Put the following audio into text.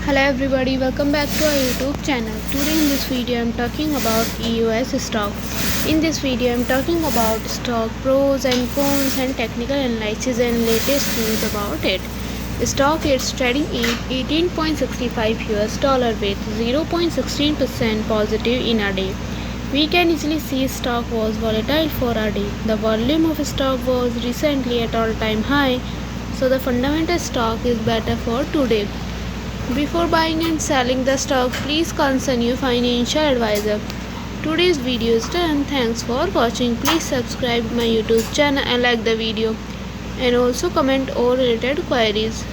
Hello everybody, welcome back to our YouTube channel. Today in this video I am talking about Eose stock. In this video I am talking about stock pros and cons and technical analysis and latest news about it. The stock is trading at $18.65 with 0.16% positive in a day. We can easily see stock was volatile for a day. The volume of stock was recently at all-time high, so the fundamental stock is better for today. Before buying and selling the stock, please consult your financial advisor. Today's video is done. Thanks for watching. Please subscribe my YouTube channel and like the video, and also comment all related queries.